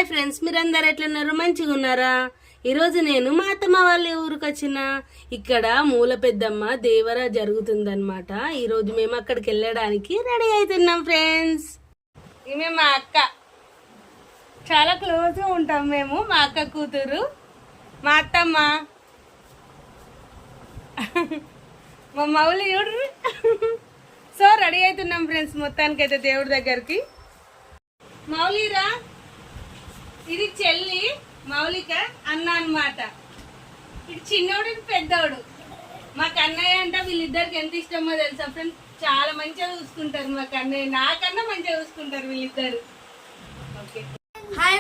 Hi friends, మీరందరూ ఎట్లున్నారు? మంచిగా ఉన్నారా? ఈరోజు నేను మా అత్తమ్మ వాళ్ళ ఊరికి వచ్చిన. ఇక్కడ మూల పెద్దమ్మ దేవర జరుగుతుందన్నమాట. ఈరోజు మేము అక్కడికి వెళ్ళడానికి రెడీ అవుతున్నాం ఫ్రెండ్స్. ఈమె మా అక్క, చాలా క్లోజ్గా ఉంటాం మేము. మా అక్క కూతురు మా అత్తమ్మ. మా మౌలి చూడు. సో రెడీ అవుతున్నాం ఫ్రెండ్స్ మొత్తానికైతే దేవుడి దగ్గరికి. మౌలిరా, ఇది చెల్లి మౌలిక, అన్న అన్నమాట. ఇది చిన్నోడు, ఇది పెద్దోడు. మాకు అన్నయ్య అంటే వీళ్ళిద్దరికి ఎంత ఇష్టమో తెలుసా ఫ్రెండ్స్. చాలా మంచిగా చూసుకుంటారు మాకు అన్నయ్య, నాకన్నా మంచిగా చూసుకుంటారు వీళ్ళిద్దరు. Okay, hi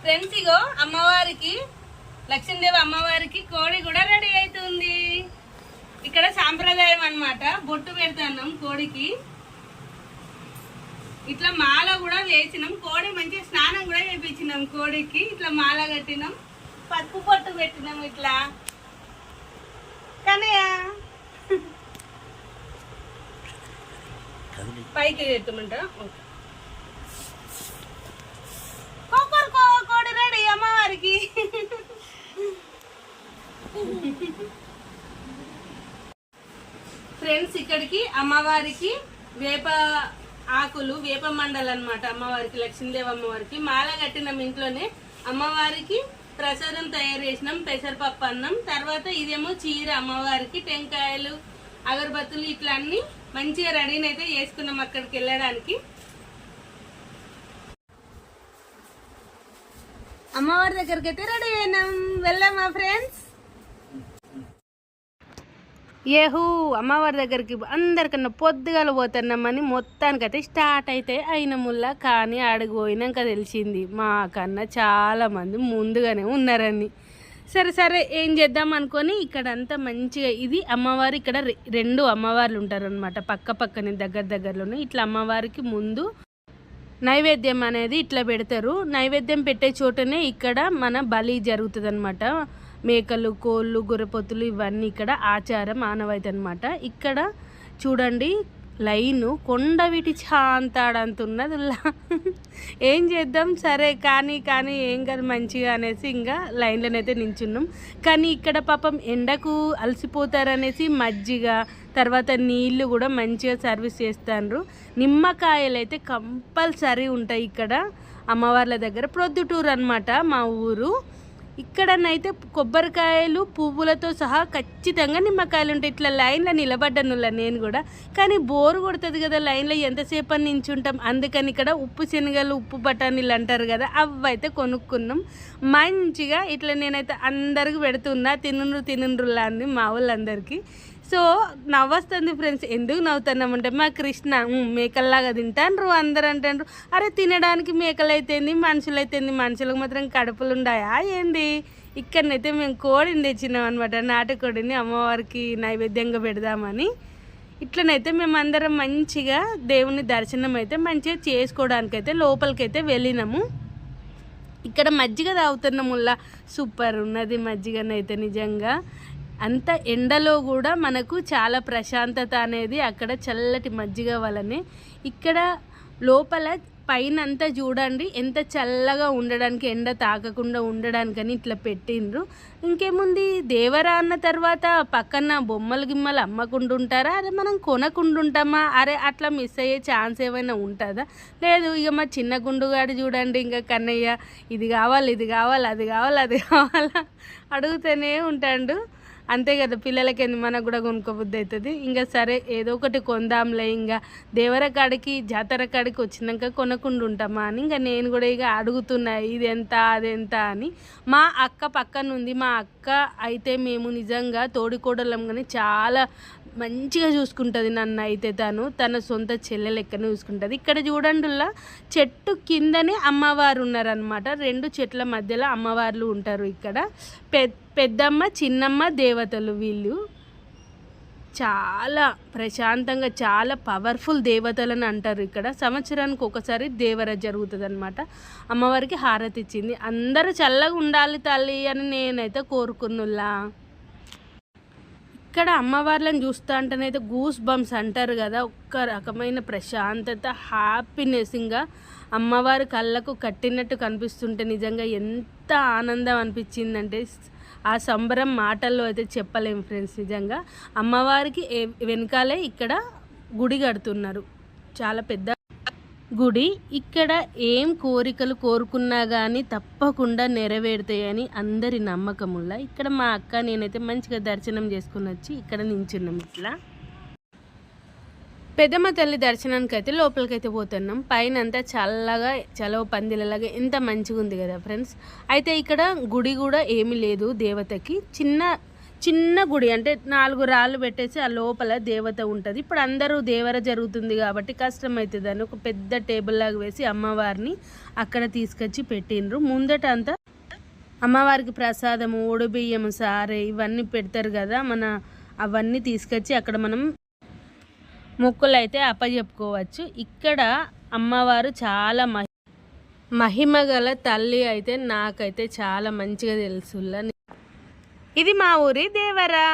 friends. ఇగో అమ్మవారికి, లక్ష్మీదేవి అమ్మవారికి కోడి కూడా రెడీ అవుతుంది. ఇక్కడ సాంప్రదాయం అన్నమాట. బొట్టు పెడతాన్నాం కోడికి. ఇట్లా మాల కూడా వేసినాం. కోడి మంచిగా స్నానం కూడా చేయించినాం కోడికి. ఇట్లా మాల కట్టినాం, పసుపు పొట్టు పెట్టినాం ఇట్లా. కనయ్య పైకి ఎత్తమంటా. కోడి రెడీ అమ్మవారికి. ఫ్రెండ్స్, ఇక్కడికి అమ్మవారికి వేప ఆకులు, వేప మండలు అన్నమాట. అమ్మవారికి, లక్ష్మీదేవి అమ్మవారికి మాల కట్టినాం ఇంట్లోనే. అమ్మవారికి ప్రసాదం తయారు చేసినాం, పెసరపప్పు అన్నం. తర్వాత ఇదేమో చీర, అమ్మవారికి టెంకాయలు, అగరబత్తులు ఇట్లా అన్ని మంచిగా రెడీనైతే చేసుకున్నాం అక్కడికి వెళ్ళడానికి. అమ్మవారి దగ్గరికి అయితే రెడీ అయినాం, వెళ్ళామా ఫ్రెండ్స్. ఏహూ, అమ్మవారి దగ్గరికి అందరికన్నా పొద్దుగాల పోతున్నామని మొత్తానికైతే స్టార్ట్ అయితే అయిన ముల్ల. కానీ ఆడికి పోయినాక తెలిసింది మా కన్నా చాలామంది ముందుగానే ఉన్నారని. సరే సరే ఏం చేద్దాం అనుకొని ఇక్కడ అంతా మంచిగా, ఇది అమ్మవారి, ఇక్కడ రెండు అమ్మవార్లు ఉంటారనమాట పక్క పక్కనే దగ్గరలోనే. ఇట్లా అమ్మవారికి ముందు నైవేద్యం అనేది ఇట్లా పెడతారు. నైవేద్యం పెట్టే చోటనే ఇక్కడ మన బలి జరుగుతుంది అనమాట. మేకలు, కోళ్ళు, గొర్రెపొత్తులు ఇవన్నీ ఇక్కడ ఆచారం, ఆనవాయితీ అనమాట. ఇక్కడ చూడండి లైను కొండవిటి చాంతాడంతున్నది. ఏం చేద్దాం, సరే కానీ ఏం కాదు మంచిగా అనేసి ఇంకా లైన్లోనైతే నించున్నాం. కానీ ఇక్కడ పాపం ఎండకు అలసిపోతారనేసి మజ్జిగ, తర్వాత నీళ్ళు కూడా మంచిగా సర్వీస్ చేస్తారు. నిమ్మకాయలు అయితే కంపల్సరీ ఉంటాయి ఇక్కడ అమ్మవార్ల దగ్గర. ప్రొద్దుటూరు అనమాట మా ఊరు. ఇక్కడనైతే కొబ్బరికాయలు, పువ్వులతో సహా ఖచ్చితంగా నిమ్మకాయలు ఉంటాయి. ఇట్లా లైన్లో నిలబడ్డానులా నేను కూడా. కానీ బోరు కొడుతుంది కదా లైన్లో, ఎంతసేపు అని నించుంటాం. అందుకని ఇక్కడ ఉప్పు శనగలు, ఉప్పు బఠానీలు అంటారు కదా, అవి అయితే కొనుక్కున్నాం. మంచిగా ఇట్లా నేనైతే అందరికి పెడుతున్నా, తినుండ్రులా అంది మా వాళ్ళందరికీ. సో నవ్వొస్తుంది ఫ్రెండ్స్. ఎందుకు నవ్వుతున్నామంటే మా కృష్ణ మేకల్లాగా తింటాండ్రు అందరు అంటారు. అరే తినడానికి మేకలు అయితేంది, మనుషులు అయితేంది, మనుషులకు మాత్రం కడుపులు ఉన్నాయా ఏంది? ఇక్కడనైతే మేము కోడిని తెచ్చినాం అనమాట, నాటుకోడిని అమ్మవారికి నైవేద్యంగా పెడదామని. ఇట్లనైతే మేము అందరం మంచిగా దేవుని దర్శనం అయితే మంచిగా చేసుకోవడానికైతే లోపలికైతే వెళ్ళినాము. ఇక్కడ మజ్జిగ తాగుతున్నాముల్లా, సూపర్ ఉన్నది మజ్జిగనైతే నిజంగా. అంత ఎండలో కూడా మనకు చాలా ప్రశాంతత అనేది అక్కడ చల్లటి మజ్జిగ వలనే. ఇక్కడ లోపల పైన అంతా చూడండి ఎంత చల్లగా ఉండడానికి, ఎండ తాకకుండా ఉండడానికని ఇట్లా పెట్టిండ్రు. ఇంకేముంది, దేవరా అన్న తర్వాత పక్కన బొమ్మలు గిమ్మలు అమ్మకుంటుంటారా? అరే మనం కొనకుంటుంటామా? అరే అట్లా మిస్ అయ్యే ఛాన్స్ ఏమైనా ఉంటుందా? లేదు. ఇక మా చిన్న గుండుగాడు చూడండి, ఇంకా కన్నయ్య ఇది కావాలి, ఇది కావాలి, అది కావాలి, అది కావాలా అడుగుతూనే ఉంటాడు. అంతే కదా, పిల్లలకి మనకు కూడా కొనుక్కోబుద్ధి అవుతుంది. ఇంకా సరే ఏదో ఒకటి కొందాంలే, ఇంకా దేవర కాడికి, జాతర కాడికి వచ్చినాక కొనకుండా ఉంటామా అని ఇంకా నేను కూడా ఇక అడుగుతున్నా ఇది ఎంత అదెంత అని. మా అక్క పక్కన ఉంది. మా అక్క అయితే మేము నిజంగా తోడికోడలం కానీ చాలా మంచిగా చూసుకుంటుంది నన్ను. అయితే తన సొంత చెల్లె లెక్కనే చూసుకుంటుంది. ఇక్కడ చూడండిలా చెట్టు కిందనే అమ్మవారు ఉన్నారనమాట. రెండు చెట్ల మధ్యలో అమ్మవార్లు ఉంటారు ఇక్కడ. పెద్దమ్మ, చిన్నమ్మ దేవతలు వీళ్ళు. చాలా ప్రశాంతంగా, చాలా పవర్ఫుల్ దేవతలని అంటారు ఇక్కడ. సంవత్సరానికి ఒకసారి దేవర జరుగుతుంది అనమాట. అమ్మవారికి హారతి ఇచ్చింది. అందరూ చల్లగా ఉండాలి తల్లి అని నేనైతే కోరుకున్నులా. ఇక్కడ అమ్మవార్లను చూస్తా అంటేనైతే గూస్ బంప్స్ అంటారు కదా, ఒక్క రకమైన ప్రశాంతత, హ్యాపీనెస్గా అమ్మవారి కళ్ళకు కట్టినట్టు కనిపిస్తుంటే నిజంగా ఎంత ఆనందం అనిపించిందంటే ఆ సంబరం మాటల్లో అయితే చెప్పలేము ఫ్రెండ్స్. నిజంగా అమ్మవారికి వెనకాలే ఇక్కడ గుడి కడుతున్నారు, చాలా పెద్ద గుడి. ఇక్కడ ఏం కోరికలు కోరుకున్నా కానీ తప్పకుండా నెరవేరుతాయని అందరి నమ్మకముల్లా ఇక్కడ మా అక్క నేనైతే మంచిగా దర్శనం చేసుకుని వచ్చి ఇక్కడ నించున్నాం. ఇట్లా పెద్దమ్మ తల్లి దర్శనానికి అయితే లోపలికైతే పోతున్నాం. పైన అంతా చల్లగా చలవ పందిలలాగా ఎంత మంచిగా ఉంది కదా ఫ్రెండ్స్. అయితే ఇక్కడ గుడి కూడా ఏమీ లేదు దేవతకి, చిన్న గుడి, అంటే 4 రాళ్ళు పెట్టేసి ఆ లోపల దేవత ఉంటుంది. ఇప్పుడు అందరూ దేవర జరుగుతుంది కాబట్టి కష్టమవుతుందని ఒక పెద్ద టేబుల్ లాగా వేసి అమ్మవారిని అక్కడ తీసుకొచ్చి పెట్టిండ్రు. ముందట అంతా అమ్మవారికి ప్రసాదము, ఒడిబియ్యము, సారే ఇవన్నీ పెడతారు కదా, అవన్నీ తీసుకొచ్చి అక్కడ మనం మొక్కులు అయితే అప్పచెప్పుకోవచ్చు. ఇక్కడ అమ్మవారు చాలా మహిమగల తల్లి అయితే నాకైతే చాలా మంచిగా తెలుసు. ఇది మా ఊరి దేవరా.